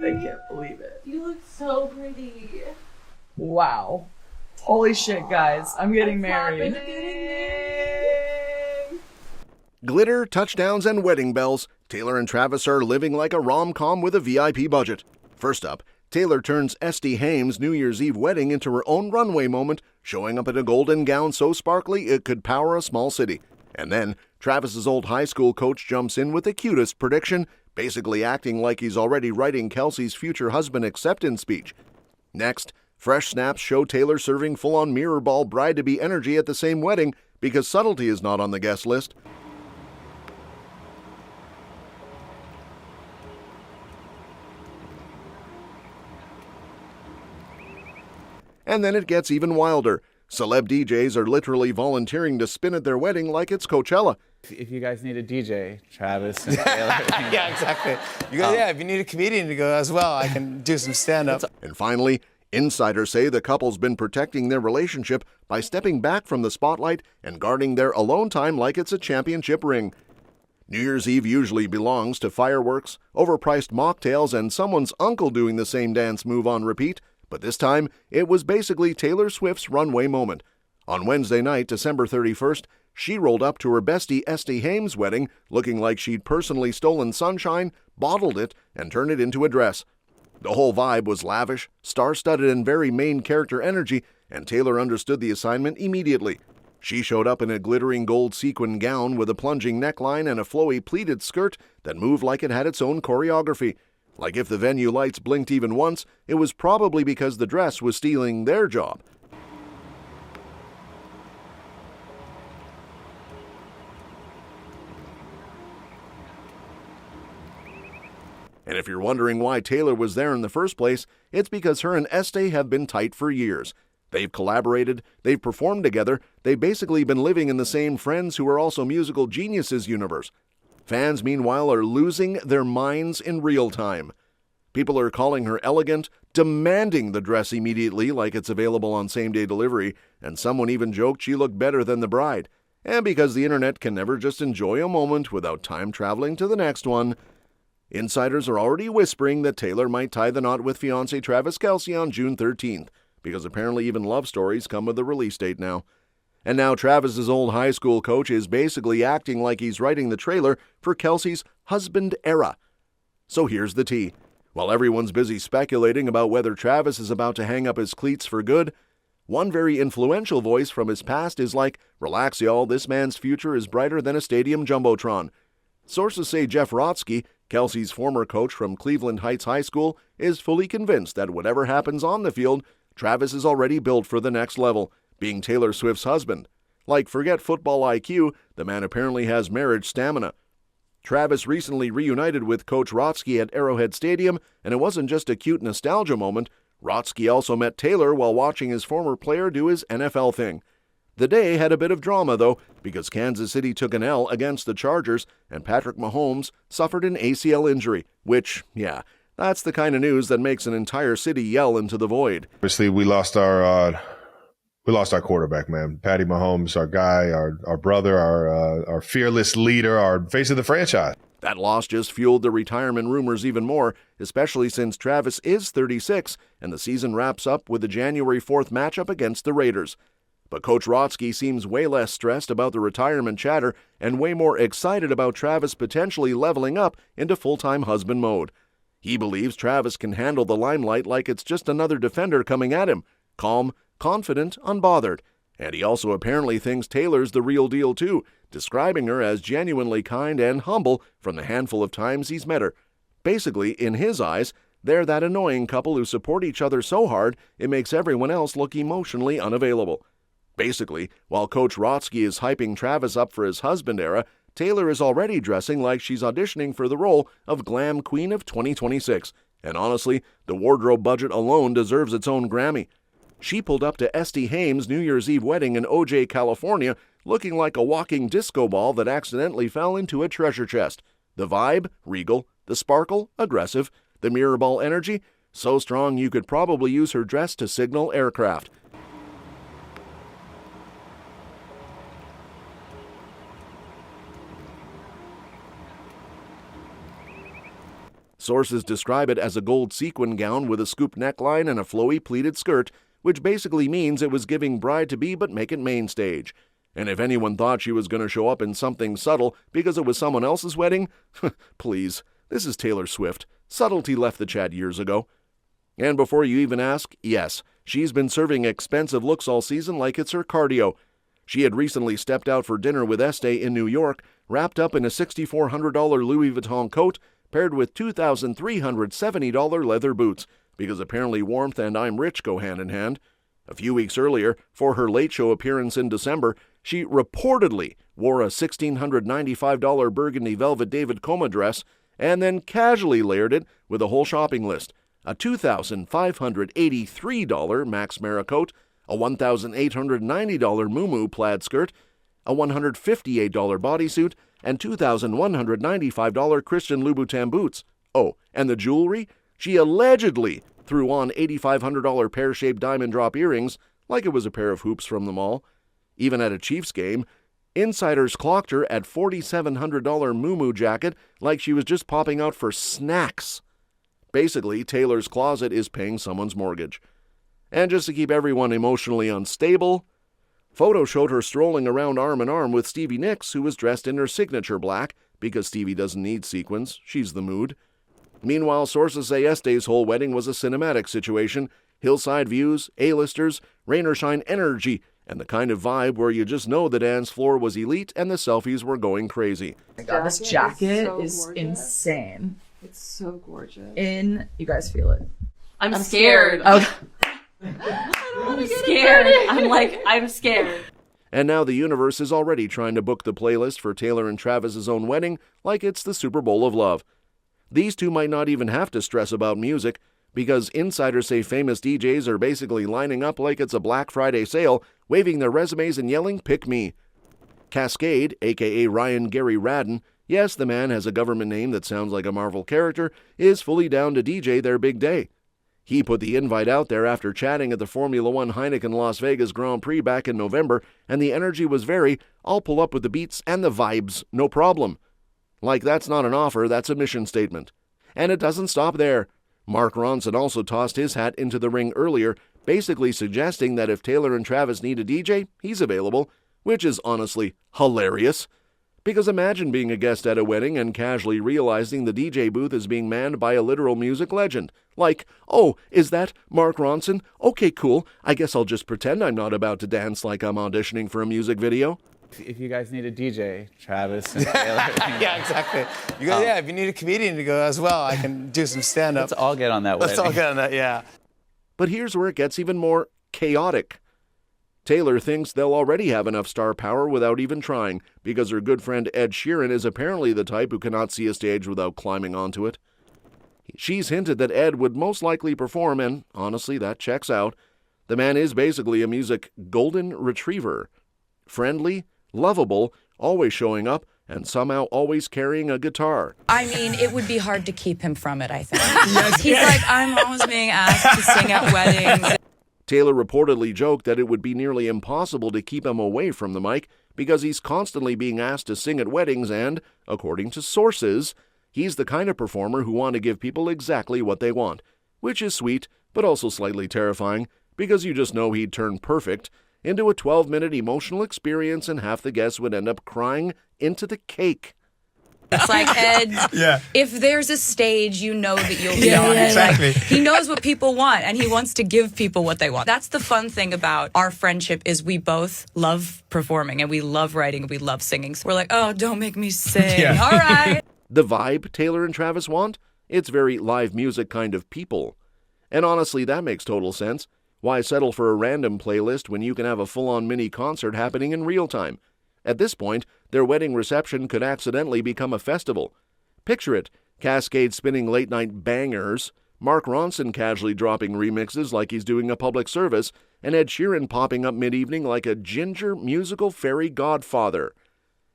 I can't believe it. You look so pretty. Wow. Holy shit, guys. I'm getting married. Glitter, touchdowns, and wedding bells. Taylor and Travis are living like a rom-com with a VIP budget. First up, Taylor turns Este Haim's New Year's Eve wedding into her own runway moment, showing up in a golden gown so sparkly it could power a small city. And then, Travis's old high school coach jumps in with the cutest prediction, basically acting like he's already writing Kelce's future husband acceptance speech. Next, fresh snaps show Taylor serving full-on mirrorball bride-to-be energy at the same wedding because subtlety is not on the guest list. And then it gets even wilder. Celeb DJs are literally volunteering to spin at their wedding like it's Coachella. If you guys need a DJ, Travis and Taylor. Yeah, exactly. You go, yeah, if you need a comedian to go as well, I can do some stand-up. And finally, insiders say the couple's been protecting their relationship by stepping back from the spotlight and guarding their alone time like it's a championship ring. New Year's Eve usually belongs to fireworks, overpriced mocktails, and someone's uncle doing the same dance move on repeat. But this time, it was basically Taylor Swift's runway moment. On Wednesday night, December 31st, she rolled up to her bestie Este Haim's wedding looking like she'd personally stolen sunshine, bottled it, and turned it into a dress. The whole vibe was lavish, star-studded, and very main character energy, and Taylor understood the assignment immediately. She showed up in a glittering gold sequin gown with a plunging neckline and a flowy pleated skirt that moved like it had its own choreography. Like if the venue lights blinked even once, it was probably because the dress was stealing their job. And if you're wondering why Taylor was there in the first place, it's because her and Este have been tight for years. They've collaborated, they've performed together, they've basically been living in the same friends who are also musical geniuses universe. Fans, meanwhile, are losing their minds in real time. People are calling her elegant, demanding the dress immediately like it's available on same-day delivery, and someone even joked she looked better than the bride. And because the internet can never just enjoy a moment without time traveling to the next one, insiders are already whispering that Taylor might tie the knot with fiancé Travis Kelce on June 13th, because apparently even love stories come with a release date now. And now Travis's old high school coach is basically acting like he's writing the trailer for Kelce's husband era. So here's the tea. While everyone's busy speculating about whether Travis is about to hang up his cleats for good, one very influential voice from his past is like, "Relax, y'all, this man's future is brighter than a stadium jumbotron." Sources say Jeff Rotsky, Kelce's former coach from Cleveland Heights High School, is fully convinced that whatever happens on the field, Travis is already built for the next level, being Taylor Swift's husband. Like, forget football IQ, the man apparently has marriage stamina. Travis recently reunited with Coach Rotsky at Arrowhead Stadium, and it wasn't just a cute nostalgia moment. Rotsky also met Taylor while watching his former player do his NFL thing. The day had a bit of drama, though, because Kansas City took an L against the Chargers, and Patrick Mahomes suffered an ACL injury, which, yeah, that's the kind of news that makes an entire city yell into the void. Obviously, we lost our quarterback, man. Patty Mahomes, our guy, our brother, our fearless leader, our face of the franchise. That loss just fueled the retirement rumors even more, especially since Travis is 36 and the season wraps up with the January 4th matchup against the Raiders. But Coach Rotsky seems way less stressed about the retirement chatter and way more excited about Travis potentially leveling up into full-time husband mode. He believes Travis can handle the limelight like it's just another defender coming at him, calm, confident, unbothered. And he also apparently thinks Taylor's the real deal too, describing her as genuinely kind and humble from the handful of times he's met her. Basically, in his eyes, they're that annoying couple who support each other so hard it makes everyone else look emotionally unavailable. Basically, while Coach Rotsky is hyping Travis up for his husband era, Taylor is already dressing like she's auditioning for the role of Glam Queen of 2026. And honestly, the wardrobe budget alone deserves its own Grammy. She pulled up to Este Haim's New Year's Eve wedding in OJ, California, looking like a walking disco ball that accidentally fell into a treasure chest. The vibe, regal. The sparkle, aggressive. The mirrorball energy, so strong you could probably use her dress to signal aircraft. Sources describe it as a gold sequin gown with a scoop neckline and a flowy pleated skirt, which basically means it was giving bride-to-be but make it main stage. And if anyone thought she was going to show up in something subtle because it was someone else's wedding, please, this is Taylor Swift. Subtlety left the chat years ago. And before you even ask, yes, she's been serving expensive looks all season like it's her cardio. She had recently stepped out for dinner with Este in New York, wrapped up in a $6,400 Louis Vuitton coat, paired with $2,370 leather boots, because apparently warmth and I'm rich go hand in hand. A few weeks earlier, for her Late Show appearance in December, she reportedly wore a $1,695 burgundy velvet David Coma dress and then casually layered it with a whole shopping list: a $2,583 Max Mara coat, a $1,890 Mumu plaid skirt, a $158 bodysuit, and $2,195 Christian Louboutin boots. Oh, and the jewelry? She allegedly threw on $8,500 pear-shaped diamond drop earrings like it was a pair of hoops from the mall. Even at a Chiefs game, insiders clocked her at $4,700 Mumu jacket like she was just popping out for snacks. Basically, Taylor's closet is paying someone's mortgage. And just to keep everyone emotionally unstable, photo showed her strolling around arm in arm with Stevie Nicks, who was dressed in her signature black, because Stevie doesn't need sequins, she's the mood. Meanwhile, sources say Este's whole wedding was a cinematic situation: hillside views, A-listers, rain or shine energy, and the kind of vibe where you just know the dance floor was elite and the selfies were going crazy. Oh my God, this jacket so is gorgeous. insane. It's so gorgeous. You guys feel it. I'm scared. Okay. I'm scared. I'm scared. And now the universe is already trying to book the playlist for Taylor and Travis's own wedding like it's the Super Bowl of love. These two might not even have to stress about music, because insiders say famous DJs are basically lining up like it's a Black Friday sale, waving their resumes and yelling, "Pick me." Cascade, aka Ryan Gary Radden, yes, the man has a government name that sounds like a Marvel character, is fully down to DJ their big day. He put the invite out there after chatting at the Formula One Heineken Las Vegas Grand Prix back in November, and the energy was very, "I'll pull up with the beats and the vibes, no problem." Like that's not an offer, that's a mission statement. And it doesn't stop there. Mark Ronson also tossed his hat into the ring earlier, basically suggesting that if Taylor and Travis need a DJ, he's available, which is honestly hilarious. Because imagine being a guest at a wedding and casually realizing the DJ booth is being manned by a literal music legend. Like, "Oh, is that Mark Ronson? Okay, cool. I guess I'll just pretend I'm not about to dance like I'm auditioning for a music video." If you guys need a DJ, Travis and Taylor. Yeah, exactly. You go, yeah, if you need a comedian to go as well, I can do some stand-up. Let's all get on that wedding. Let's all get on that, yeah. But here's where it gets even more chaotic. Taylor thinks they'll already have enough star power without even trying, because her good friend Ed Sheeran is apparently the type who cannot see a stage without climbing onto it. She's hinted that Ed would most likely perform, and honestly, that checks out. The man is basically a music golden retriever. Friendly, lovable, always showing up, and somehow always carrying a guitar. I mean, it would be hard to keep him from it, I think. He's like, I'm always being asked to sing at weddings. Taylor reportedly joked that it would be nearly impossible to keep him away from the mic because he's constantly being asked to sing at weddings and, according to sources, he's the kind of performer who want to give people exactly what they want, which is sweet, but also slightly terrifying, because you just know he'd turn perfect into a 12-minute emotional experience and half the guests would end up crying into the cake. It's like, Ed, if there's a stage, you know that you'll be on it. exactly. Like, he knows what people want, and he wants to give people what they want. That's the fun thing about our friendship is we both love performing, and we love writing, and we love singing. So we're like, oh, don't make me sing. All right. The vibe Taylor and Travis want? It's very live music kind of people. And honestly, that makes total sense. Why settle for a random playlist when you can have a full-on mini concert happening in real time? At this point, their wedding reception could accidentally become a festival. Picture it, Cascade spinning late-night bangers, Mark Ronson casually dropping remixes like he's doing a public service, and Ed Sheeran popping up mid-evening like a ginger musical fairy godfather.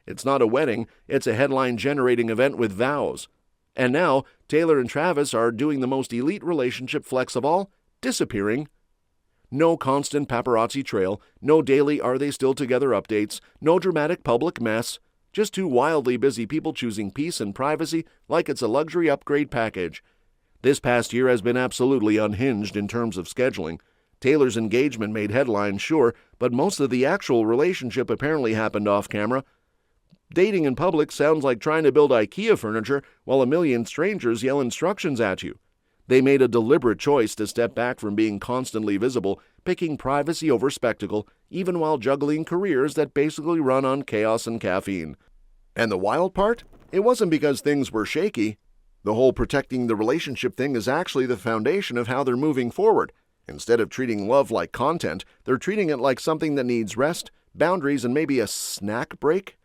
It's not a wedding, it's a headline-generating event with vows. And now, Taylor and Travis are doing the most elite relationship flex of all, disappearing. No constant paparazzi trail, no daily are they still together updates, no dramatic public mess, Just two wildly busy people choosing peace and privacy like it's a luxury upgrade package. This past year has been absolutely unhinged in terms of scheduling. Taylor's engagement made headlines, sure, but most of the actual relationship apparently happened off camera. Dating in public sounds like trying to build IKEA furniture while a million strangers yell instructions at you. They made a deliberate choice to step back from being constantly visible, picking privacy over spectacle, even while juggling careers that basically run on chaos and caffeine. And the wild part? It wasn't because things were shaky. The whole protecting the relationship thing is actually the foundation of how they're moving forward. Instead of treating love like content, they're treating it like something that needs rest, boundaries, and maybe a snack break.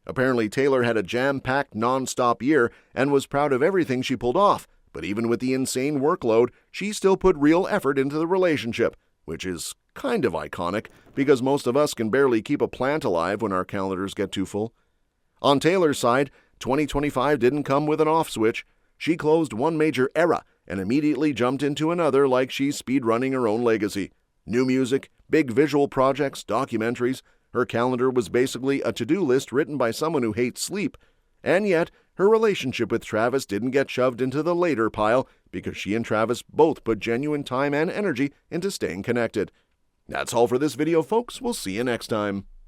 Apparently, Taylor had a jam-packed, non-stop year and was proud of everything she pulled off. But even with the insane workload, she still put real effort into the relationship, which is kind of iconic because most of us can barely keep a plant alive when our calendars get too full. On Taylor's side, 2025 didn't come with an off switch. She closed one major era and immediately jumped into another like she's speedrunning her own legacy. New music, big visual projects, documentaries. Her calendar was basically a to-do list written by someone who hates sleep. And yet, her relationship with Travis didn't get shoved into the later pile because she and Travis both put genuine time and energy into staying connected. That's all for this video, folks. We'll see you next time.